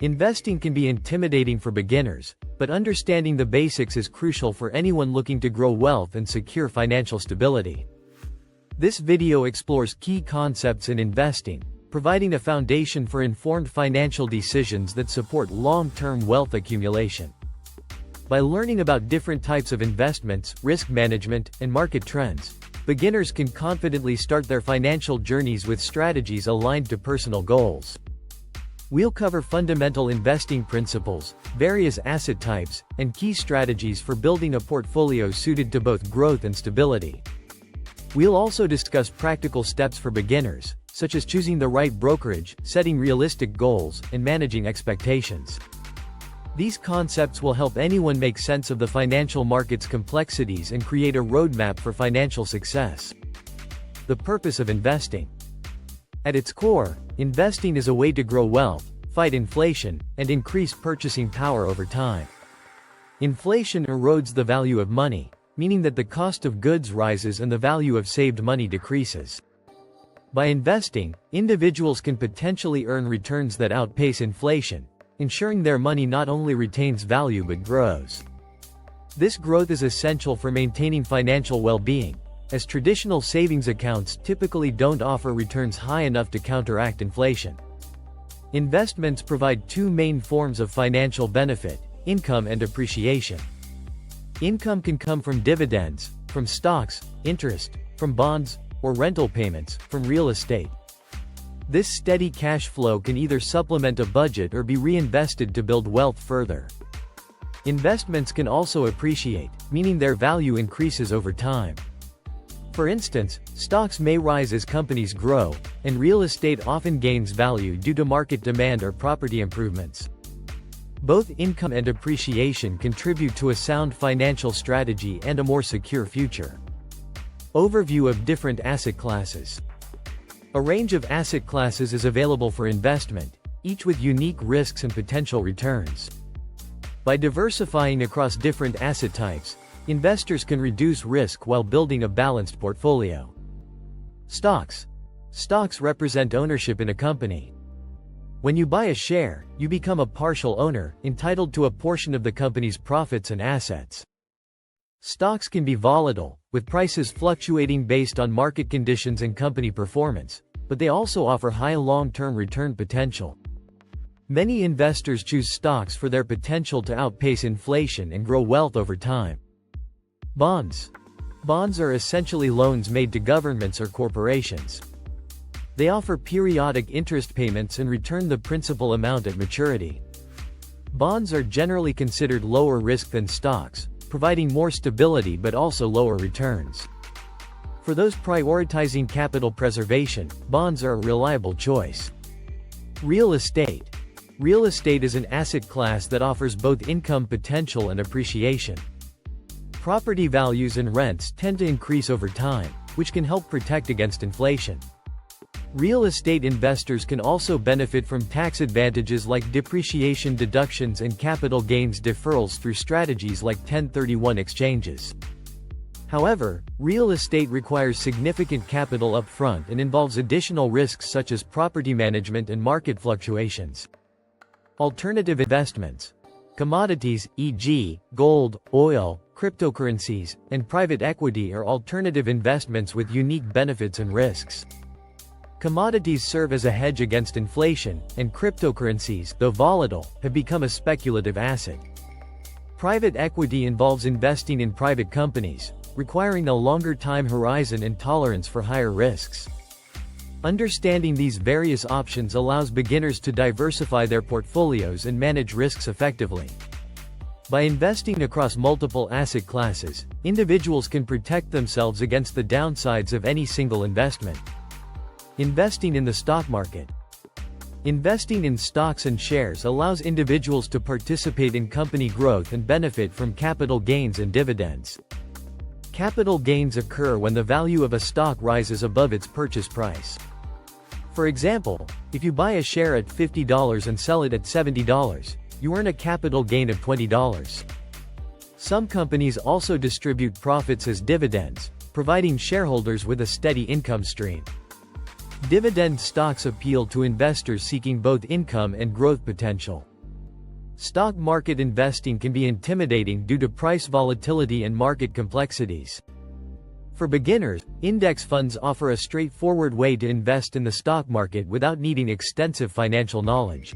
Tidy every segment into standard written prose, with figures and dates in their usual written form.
Investing can be intimidating for beginners, but understanding the basics is crucial for anyone looking to grow wealth and secure financial stability. This video explores key concepts in investing, providing a foundation for informed financial decisions that support long-term wealth accumulation. By learning about different types of investments, risk management, and market trends, beginners can confidently start their financial journeys with strategies aligned to personal goals. We'll cover fundamental investing principles, various asset types, and key strategies for building a portfolio suited to both growth and stability. We'll also discuss practical steps for beginners, such as choosing the right brokerage, setting realistic goals, and managing expectations. These concepts will help anyone make sense of the financial market's complexities and create a roadmap for financial success. The purpose of investing. At its core, investing is a way to grow wealth, fight inflation, and increase purchasing power over time. Inflation erodes the value of money, meaning that the cost of goods rises and the value of saved money decreases. By investing, individuals can potentially earn returns that outpace inflation, ensuring their money not only retains value but grows. This growth is essential for maintaining financial well-being, as traditional savings accounts typically don't offer returns high enough to counteract inflation. Investments provide two main forms of financial benefit: income and appreciation. Income can come from dividends, from stocks, interest, from bonds, or rental payments, from real estate. This steady cash flow can either supplement a budget or be reinvested to build wealth further. Investments can also appreciate, meaning their value increases over time. For instance, stocks may rise as companies grow, and real estate often gains value due to market demand or property improvements. Both income and appreciation contribute to a sound financial strategy and a more secure future. Overview of different asset classes. A range of asset classes is available for investment, each with unique risks and potential returns. By diversifying across different asset types, investors can reduce risk while building a balanced portfolio. Stocks. Stocks represent ownership in a company. When you buy a share, you become a partial owner, entitled to a portion of the company's profits and assets. Stocks can be volatile, with prices fluctuating based on market conditions and company performance, but they also offer high long-term return potential. Many investors choose stocks for their potential to outpace inflation and grow wealth over time. Bonds. Bonds are essentially loans made to governments or corporations. They offer periodic interest payments and return the principal amount at maturity. Bonds are generally considered lower risk than stocks, providing more stability but also lower returns. For those prioritizing capital preservation, bonds are a reliable choice. Real estate. Real estate is an asset class that offers both income potential and appreciation. Property values and rents tend to increase over time, which can help protect against inflation. Real estate investors can also benefit from tax advantages like depreciation deductions and capital gains deferrals through strategies like 1031 exchanges. However, real estate requires significant capital upfront and involves additional risks such as property management and market fluctuations. Alternative investments. Commodities, e.g., gold, oil, cryptocurrencies, and private equity are alternative investments with unique benefits and risks. Commodities serve as a hedge against inflation, and cryptocurrencies, though volatile, have become a speculative asset. Private equity involves investing in private companies, requiring a longer time horizon and tolerance for higher risks. Understanding these various options allows beginners to diversify their portfolios and manage risks effectively. By investing across multiple asset classes, individuals can protect themselves against the downsides of any single investment. Investing in the stock market. Investing in stocks and shares allows individuals to participate in company growth and benefit from capital gains and dividends. Capital gains occur when the value of a stock rises above its purchase price. For example, if you buy a share at $50 and sell it at $70, you earn a capital gain of $20. Some companies also distribute profits as dividends, providing shareholders with a steady income stream. Dividend stocks appeal to investors seeking both income and growth potential. Stock market investing can be intimidating due to price volatility and market complexities. For beginners, index funds offer a straightforward way to invest in the stock market without needing extensive financial knowledge.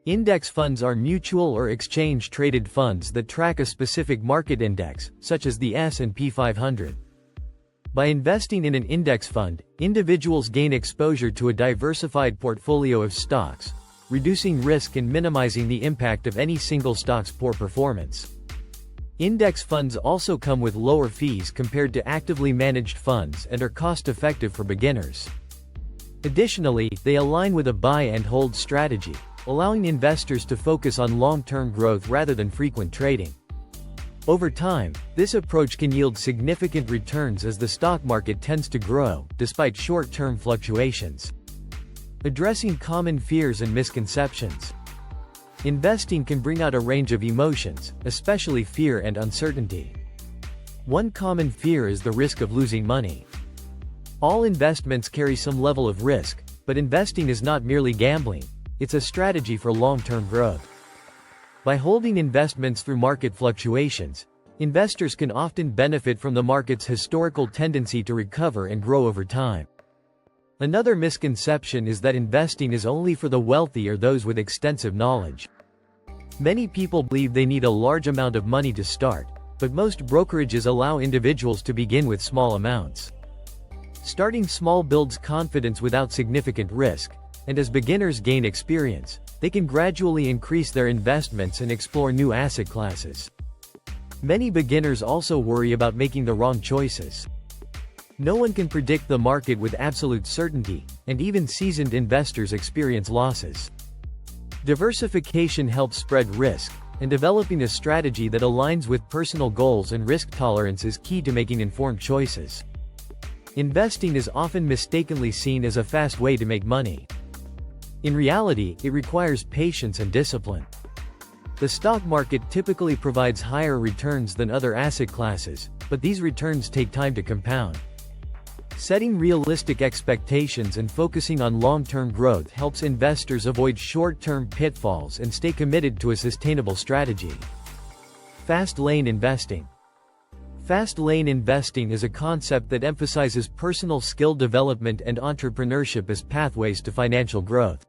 Index funds are mutual or exchange-traded funds that track a specific market index, such as the S&P 500. By investing in an index fund, individuals gain exposure to a diversified portfolio of stocks, reducing risk and minimizing the impact of any single stock's poor performance. Index funds also come with lower fees compared to actively managed funds and are cost-effective for beginners. Additionally, they align with a buy-and-hold strategy, allowing investors to focus on long-term growth rather than frequent trading. Over time, this approach can yield significant returns as the stock market tends to grow, despite short-term fluctuations. Addressing common fears and misconceptions. Investing can bring out a range of emotions, especially fear and uncertainty. One common fear is the risk of losing money. All investments carry some level of risk, but investing is not merely gambling, it's a strategy for long-term growth. By holding investments through market fluctuations, investors can often benefit from the market's historical tendency to recover and grow over time. Another misconception is that investing is only for the wealthy or those with extensive knowledge. Many people believe they need a large amount of money to start, but most brokerages allow individuals to begin with small amounts. Starting small builds confidence without significant risk, and as beginners gain experience, they can gradually increase their investments and explore new asset classes. Many beginners also worry about making the wrong choices. No one can predict the market with absolute certainty, and even seasoned investors experience losses. Diversification helps spread risk, and developing a strategy that aligns with personal goals and risk tolerance is key to making informed choices. Investing is often mistakenly seen as a fast way to make money. In reality, it requires patience and discipline. The stock market typically provides higher returns than other asset classes, but these returns take time to compound. Setting realistic expectations and focusing on long-term growth helps investors avoid short-term pitfalls and stay committed to a sustainable strategy. Fast lane investing. Fast lane investing is a concept that emphasizes personal skill development and entrepreneurship as pathways to financial growth.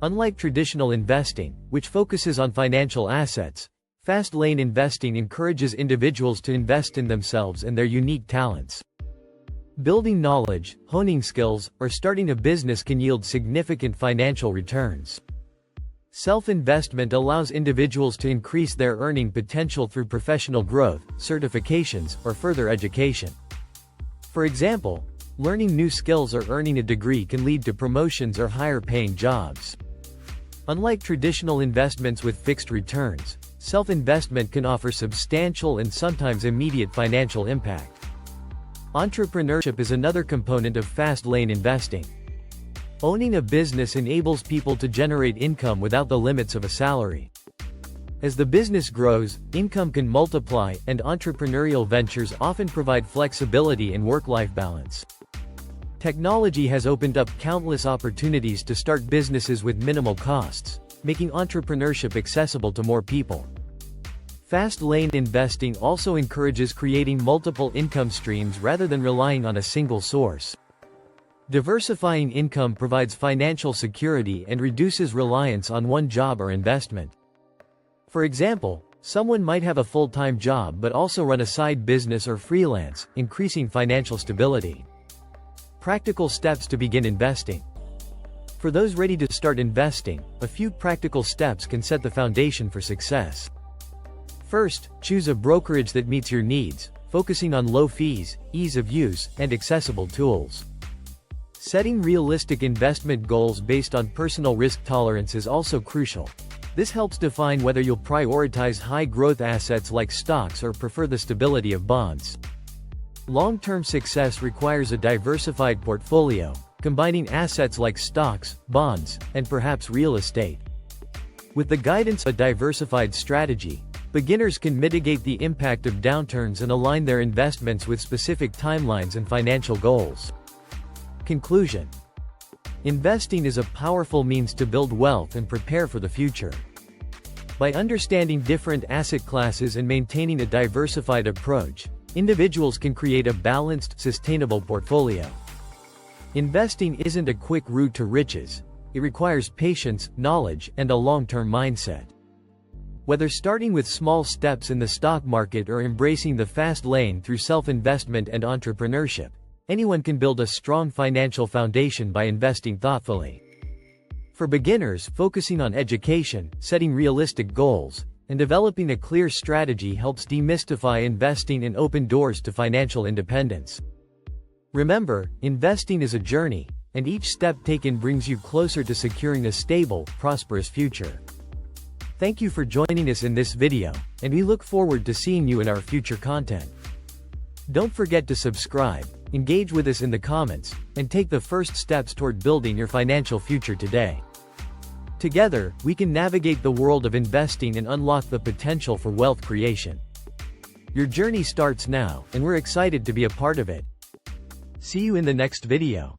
Unlike traditional investing, which focuses on financial assets, fast lane investing encourages individuals to invest in themselves and their unique talents. Building knowledge, honing skills, or starting a business can yield significant financial returns. Self-investment allows individuals to increase their earning potential through professional growth, certifications, or further education. For example, learning new skills or earning a degree can lead to promotions or higher-paying jobs. Unlike traditional investments with fixed returns, self-investment can offer substantial and sometimes immediate financial impact. Entrepreneurship is another component of fast lane investing. Owning a business enables people to generate income without the limits of a salary. As the business grows, income can multiply, and entrepreneurial ventures often provide flexibility and work-life balance. Technology has opened up countless opportunities to start businesses with minimal costs, making entrepreneurship accessible to more people. Fast lane investing also encourages creating multiple income streams rather than relying on a single source. Diversifying income provides financial security and reduces reliance on one job or investment. For example, someone might have a full-time job but also run a side business or freelance, increasing financial stability. Practical steps to begin investing. For those ready to start investing, a few practical steps can set the foundation for success. First, choose a brokerage that meets your needs, focusing on low fees, ease of use, and accessible tools. Setting realistic investment goals based on personal risk tolerance is also crucial. This helps define whether you'll prioritize high-growth assets like stocks or prefer the stability of bonds. Long-term success requires a diversified portfolio, combining assets like stocks, bonds, and perhaps real estate. With the guidance of a diversified strategy, beginners can mitigate the impact of downturns and align their investments with specific timelines and financial goals. Conclusion. Investing is a powerful means to build wealth and prepare for the future. By understanding different asset classes and maintaining a diversified approach, individuals can create a balanced, sustainable portfolio. Investing isn't a quick route to riches. It requires patience, knowledge, and a long-term mindset. Whether starting with small steps in the stock market or embracing the fast lane through self-investment and entrepreneurship, anyone can build a strong financial foundation by investing thoughtfully. For beginners, focusing on education, setting realistic goals, and developing a clear strategy helps demystify investing and open doors to financial independence. Remember, investing is a journey, and each step taken brings you closer to securing a stable, prosperous future. Thank you for joining us in this video, and we look forward to seeing you in our future content. Don't forget to subscribe, engage with us in the comments, and take the first steps toward building your financial future today. Together, we can navigate the world of investing and unlock the potential for wealth creation. Your journey starts now, and we're excited to be a part of it. See you in the next video.